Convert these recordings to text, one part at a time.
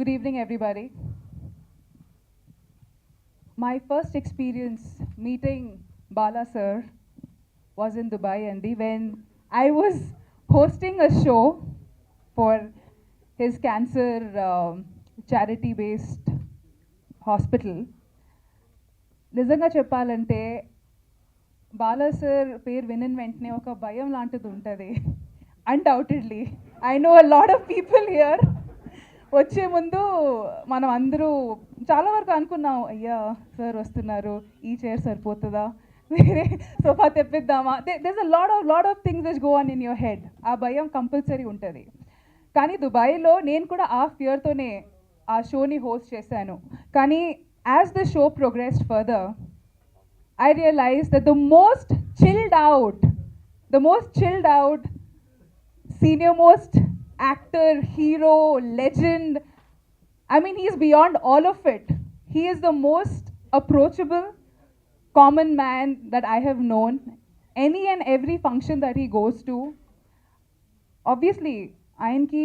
Good evening, everybody. My first experience meeting Bala sir was in Dubai, Andy, when I was hosting a show for his cancer charity-based hospital. నిజంగా చెప్పాలంటే Bala sir పేరు వినిన వెంటనే ఒక భయం లాంటిది ఉంటుంది. Undoubtedly I know a lot of people here. వచ్చే ముందు మనం అందరూ చాలా వరకు అనుకున్నాం, అయ్యా సార్ వస్తున్నారు, ఈ చైర్ సరిపోతుందా, వేరే సోఫా తెప్పిద్దామా. There is a lot of things which go on in your head. ఆ భయం కంపల్సరీ ఉంటుంది. కానీ దుబాయ్లో నేను కూడా ఆ ఫియర్తోనే ఆ షోని హోస్ట్ చేశాను. కానీ as the show progressed further, I realized that the most chilled out, senior most actor, hero, legend, I mean, he's beyond all of it. He is the most approachable, common man that I have known. Any and every function that he goes to, obviously, ఆయనకి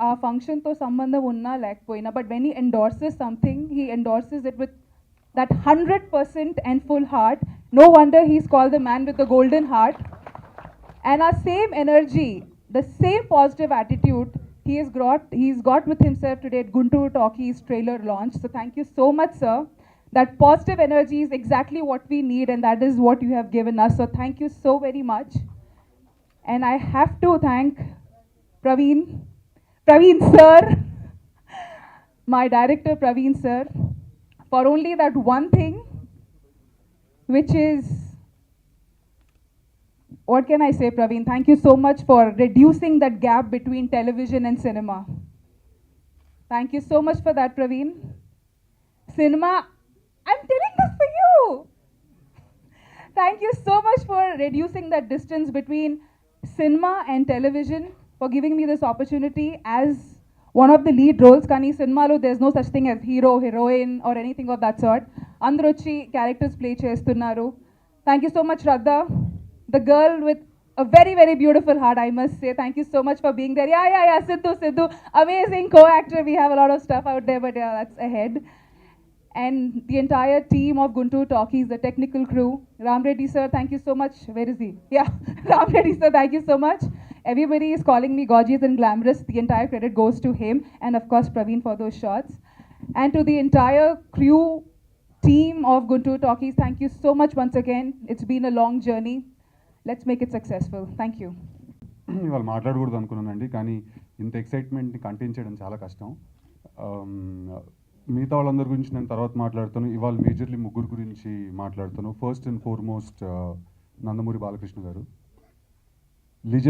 ఆ ఫంక్షన్తో సంబంధం ఉన్నా లేకపోయినా, but when he endorses something, he endorses it with that 100% and full heart. No wonder he's called the man with the golden heart. And our same energy, the same positive attitude he's got with himself today at Guntur Talkies trailer launch. So thank you so much, sir. That positive energy is exactly what we need, and that is what you have given us. So thank you so very much. And I have to thank Praveen sir, my director Praveen sir, for only that one thing, which is, what can I say, Praveen? Thank you so much for reducing that gap between television and cinema. Thank you so much for that, Praveen. Cinema, I'm telling this for you. Thank you so much for reducing that distance between cinema and television, for giving me this opportunity as one of the lead roles. Kani cinema lo there's no such thing as hero, heroine or anything of that sort. Andaru vachi characters play chestunnaru. Thank you so much, Radha, the girl with a very, very beautiful heart, I must say. Thank you so much for being there. Yeah, Sidhu, amazing co-actor. We have a lot of stuff out there, but yeah, that's ahead. And the entire team of Guntur Talkies, the technical crew. Ram Reddy sir, thank you so much. Where is he? Yeah, Ram Reddy sir, thank you so much. Everybody is calling me gorgeous and glamorous. The entire credit goes to him, and of course Praveen for those shots. And to the entire crew team of Guntur Talkies, thank you so much once again. It's been a long journey. Let's make it successful. Thank you. ఇవాళ మాట్లాడకూడదు అనుకున్నానండి, కానీ ఇంత ఎక్సైట్మెంట్ని contain చేయడం చాలా కష్టం. మిగతా వాళ్ళందరి గురించి నేను తర్వాత మాట్లాడుతాను. ఇవాళ మేజర్లీ ముగ్గురు గురించి మాట్లాడుతాను. First and foremost Nandamuri Balakrishna గారు, లిజెండ్.